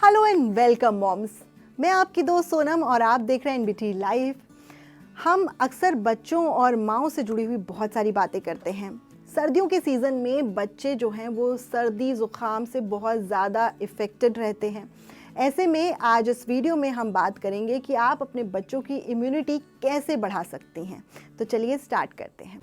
Hello and welcome moms. मैं आपकी दोस्त सोनम और आप देख रहे हैं एनबीटी लाइव। हम अक्सर बच्चों और माँओं से जुड़ी हुई बहुत सारी बातें करते हैं। सर्दियों के सीज़न में बच्चे जो हैं वो सर्दी ज़ुकाम से बहुत ज़्यादा इफ़ेक्टेड रहते हैं। ऐसे में आज इस वीडियो में हम बात करेंगे कि आप अपने बच्चों की इम्यूनिटी कैसे बढ़ा सकती हैं। तो चलिए स्टार्ट करते हैं।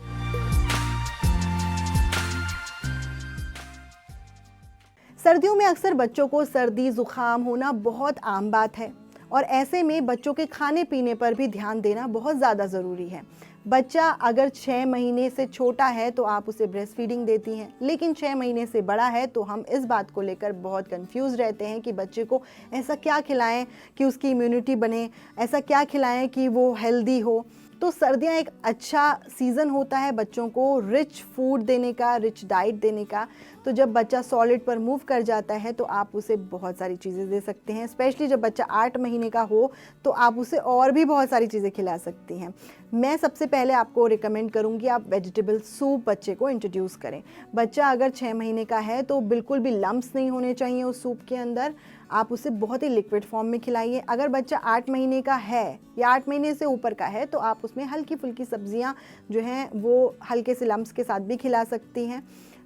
सर्दियों में अक्सर बच्चों को सर्दी ज़ुकाम होना बहुत आम बात है और ऐसे में बच्चों के खाने पीने पर भी ध्यान देना बहुत ज़्यादा ज़रूरी है। बच्चा अगर 6 महीने से छोटा है तो आप उसे ब्रेस्ट फीडिंग देती हैं, लेकिन 6 महीने से बड़ा है तो हम इस बात को लेकर बहुत कंफ्यूज रहते हैं कि बच्चे को ऐसा क्या खिलाएं कि उसकी इम्यूनिटी बने, ऐसा क्या खिलाएं कि वो हेल्दी हो। तो सर्दियाँ एक अच्छा सीज़न होता है बच्चों को रिच फूड देने का, रिच डाइट देने का। तो जब बच्चा सॉलिड पर मूव कर जाता है तो आप उसे बहुत सारी चीज़ें दे सकते हैं। स्पेशली जब बच्चा 8 महीने का हो तो आप उसे और भी बहुत सारी चीज़ें खिला सकती हैं। मैं सबसे पहले आपको रिकमेंड करूँगी आप वेजिटेबल सूप बच्चे को इंट्रोड्यूस करें। बच्चा अगर 6 महीने का है तो बिल्कुल भी लम्प्स नहीं होने चाहिए उस सूप के अंदर। आप उसे बहुत ही लिक्विड फॉर्म में खिलाइए। अगर बच्चा 8 महीने का है या 8 महीने से ऊपर का है तो आप उसमें हल्की फुल्की सब्जियां जो हैं वो हल्के से लम्प्स के साथ भी खिला सकती हैं।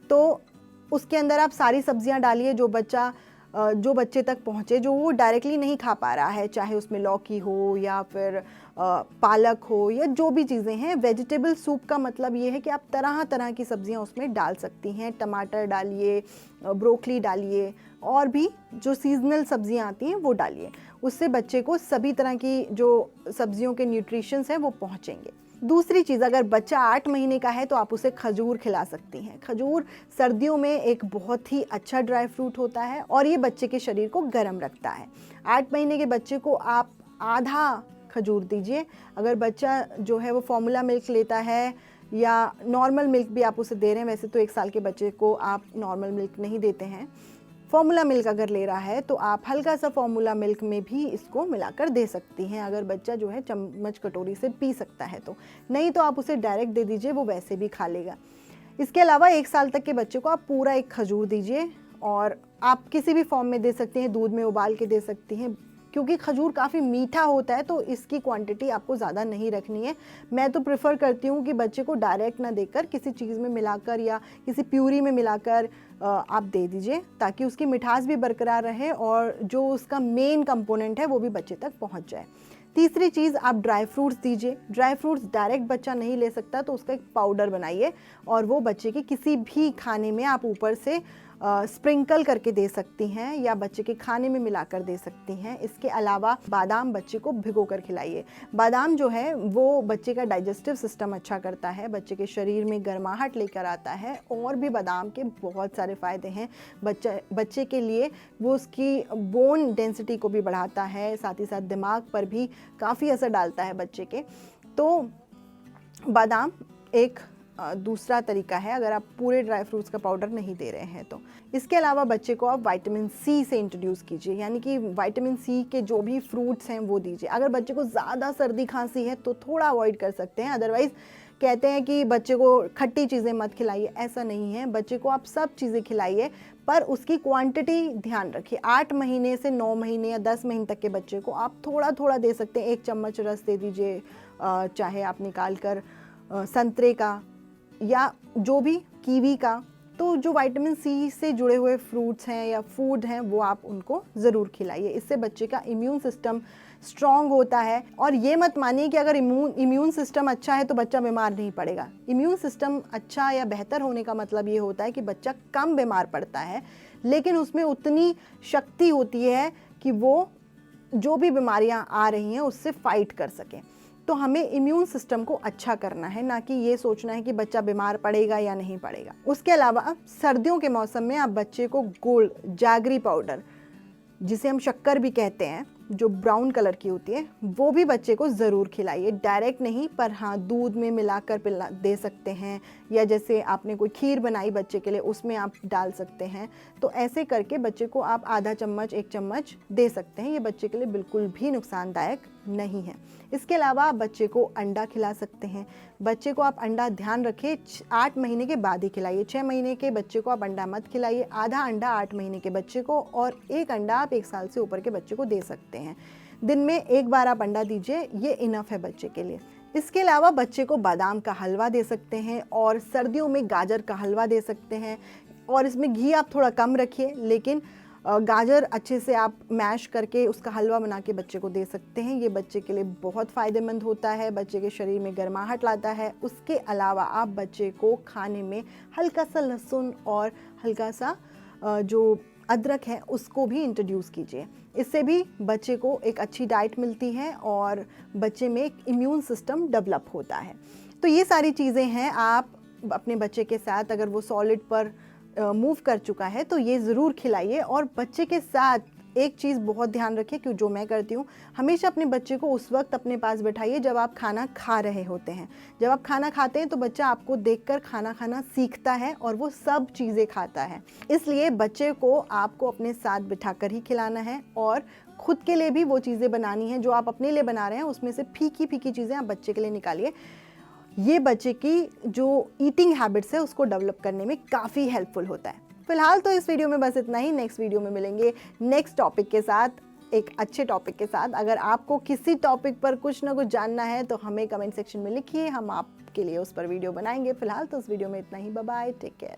तो उसके अंदर आप सारी सब्जियां डालिए जो बच्चे तक पहुँचे, जो वो डायरेक्टली नहीं खा पा रहा है, चाहे उसमें लौकी हो या फिर पालक हो या जो भी चीज़ें हैं। वेजिटेबल सूप का मतलब ये है कि आप तरह तरह की सब्जियां उसमें डाल सकती हैं। टमाटर डालिए, ब्रोकली डालिए और भी जो सीजनल सब्जियां आती हैं वो डालिए। उससे बच्चे को सभी तरह की जो सब्जियों के न्यूट्रिशंस हैं वो पहुंचेंगे। दूसरी चीज़, अगर बच्चा 8 महीने का है तो आप उसे खजूर खिला सकती हैं। खजूर सर्दियों में एक बहुत ही अच्छा ड्राई फ्रूट होता है और ये बच्चे के शरीर को गर्म रखता है। 8 महीने के बच्चे को आप आधा खजूर दीजिए। अगर बच्चा जो है वो फॉर्मूला मिल्क लेता है या नॉर्मल मिल्क भी आप उसे दे रहे हैं, वैसे तो 1 साल के बच्चे को आप नॉर्मल मिल्क नहीं देते हैं, फॉर्मूला मिल्क अगर ले रहा है तो आप हल्का सा फॉर्मूला मिल्क में भी इसको मिलाकर दे सकती हैं। अगर बच्चा जो है चम्मच कटोरी से पी सकता है तो, नहीं तो आप उसे डायरेक्ट दे दीजिए, वो वैसे भी खा लेगा। इसके अलावा 1 साल तक के बच्चे को आप पूरा एक खजूर दीजिए और आप किसी भी फॉर्म में दे सकते हैं, दूध में उबाल के दे सकती हैं। क्योंकि खजूर काफ़ी मीठा होता है तो इसकी क्वांटिटी आपको ज़्यादा नहीं रखनी है। मैं तो प्रेफर करती हूँ कि बच्चे को डायरेक्ट ना देकर किसी चीज़ में मिलाकर या किसी प्यूरी में मिलाकर आप दे दीजिए, ताकि उसकी मिठास भी बरकरार रहे और जो उसका मेन कंपोनेंट है वो भी बच्चे तक पहुँच जाए। तीसरी चीज़, आप ड्राई फ्रूट्स दीजिए। ड्राई फ्रूट्स डायरेक्ट बच्चा नहीं ले सकता तो उसका एक पाउडर बनाइए और वो बच्चे के किसी भी खाने में आप ऊपर से स्प्रिंकल करके दे सकती हैं या बच्चे के खाने में मिलाकर दे सकती हैं। इसके अलावा बादाम बच्चे को भिगो कर खिलाइए। बादाम जो है वो बच्चे का डाइजेस्टिव सिस्टम अच्छा करता है, बच्चे के शरीर में गर्माहट लेकर आता है और भी बादाम के बहुत सारे फ़ायदे हैं बच्चे के लिए। वो उसकी बोन डेंसिटी को भी बढ़ाता है, साथ ही साथ दिमाग पर भी काफ़ी असर डालता है बच्चे के। तो बादाम एक दूसरा तरीका है अगर आप पूरे ड्राई फ्रूट्स का पाउडर नहीं दे रहे हैं तो। इसके अलावा बच्चे को आप विटामिन सी से इंट्रोड्यूस कीजिए, यानी कि विटामिन सी के जो भी फ्रूट्स हैं वो दीजिए। अगर बच्चे को ज़्यादा सर्दी खांसी है तो थोड़ा अवॉइड कर सकते हैं, अदरवाइज़ कहते हैं कि बच्चे को खट्टी चीज़ें मत खिलाइए, ऐसा नहीं है। बच्चे को आप सब चीज़ें खिलाइए पर उसकी क्वांटिटी ध्यान रखिए। 8 महीने से 9 महीने या 10 महीने तक के बच्चे को आप थोड़ा थोड़ा दे सकते हैं। 1 चम्मच रस दे दीजिए, चाहे आप निकाल कर संतरे का या जो भी कीवी का। तो जो विटामिन सी से जुड़े हुए फ्रूट्स हैं या फूड हैं वो आप उनको ज़रूर खिलाइए। इससे बच्चे का इम्यून सिस्टम स्ट्रॉन्ग होता है। और ये मत मानिए कि अगर इम्यून सिस्टम अच्छा है तो बच्चा बीमार नहीं पड़ेगा। इम्यून सिस्टम अच्छा या बेहतर होने का मतलब ये होता है कि बच्चा कम बीमार पड़ता है, लेकिन उसमें उतनी शक्ति होती है कि वो जो भी बीमारियां आ रही हैं उससे फाइट कर सकें। तो हमें इम्यून सिस्टम को अच्छा करना है, ना कि ये सोचना है कि बच्चा बीमार पड़ेगा या नहीं पड़ेगा। उसके अलावा सर्दियों के मौसम में आप बच्चे को गुड़, जागरी पाउडर, जिसे हम शक्कर भी कहते हैं, जो ब्राउन कलर की होती है वो भी बच्चे को ज़रूर खिलाइए, डायरेक्ट नहीं पर हाँ दूध में मिलाकर पिला दे सकते हैं, या जैसे आपने कोई खीर बनाई बच्चे के लिए उसमें आप डाल सकते हैं। तो ऐसे करके बच्चे को आप आधा चम्मच 1 चम्मच दे सकते हैं, ये बच्चे के लिए बिल्कुल भी नुकसानदायक नहीं है। इसके अलावा आप बच्चे को अंडा खिला सकते हैं। बच्चे को आप अंडा, ध्यान रखें, 8 महीने के बाद ही खिलाइए। 6 महीने के बच्चे को आप अंडा मत खिलाइए। आधा अंडा 8 महीने के बच्चे को और 1 अंडा आप 1 साल से ऊपर के बच्चे को दे सकते हैं। दिन में 1 बार आप अंडा दीजिए, ये इनफ है बच्चे के लिए। इसके अलावा बच्चे को बादाम का हलवा दे सकते हैं और सर्दियों में गाजर का हलवा दे सकते हैं, और इसमें घी आप थोड़ा कम रखिए, लेकिन गाजर अच्छे से आप मैश करके उसका हलवा बना के बच्चे को दे सकते हैं। ये बच्चे के लिए बहुत फ़ायदेमंद होता है, बच्चे के शरीर में गर्माहट लाता है। उसके अलावा आप बच्चे को खाने में हल्का सा लहसुन और हल्का सा जो अदरक है उसको भी इंट्रोड्यूस कीजिए। इससे भी बच्चे को एक अच्छी डाइट मिलती है और बच्चे में एक इम्यून सिस्टम डेवलप होता है। तो ये सारी चीज़ें हैं, आप अपने बच्चे के साथ, अगर वो सॉलिड पर मूव कर चुका है तो ये ज़रूर खिलाइए। और बच्चे के साथ एक चीज़ बहुत ध्यान रखिए, कि जो मैं करती हूँ, हमेशा अपने बच्चे को उस वक्त अपने पास बैठाइए जब आप खाना खा रहे होते हैं। जब आप खाना खाते हैं तो बच्चा आपको देखकर खाना खाना सीखता है और वो सब चीज़ें खाता है। इसलिए बच्चे को आपको अपने साथ बिठाकर ही खिलाना है, और खुद के लिए भी वो चीज़ें बनानी है जो आप अपने लिए बना रहे हैं, उसमें से फीकी फीकी चीज़ें आप बच्चे के लिए निकालिए। ये बच्चे की जो ईटिंग हैबिट्स है उसको डेवलप करने में काफ़ी हेल्पफुल होता है। फिलहाल तो इस वीडियो में बस इतना ही। नेक्स्ट वीडियो में मिलेंगे नेक्स्ट टॉपिक के साथ, एक अच्छे टॉपिक के साथ। अगर आपको किसी टॉपिक पर कुछ ना कुछ जानना है तो हमें कमेंट सेक्शन में लिखिए, हम आपके लिए उस पर वीडियो बनाएंगे। फिलहाल तो इस वीडियो में इतना ही। Bye bye, take care.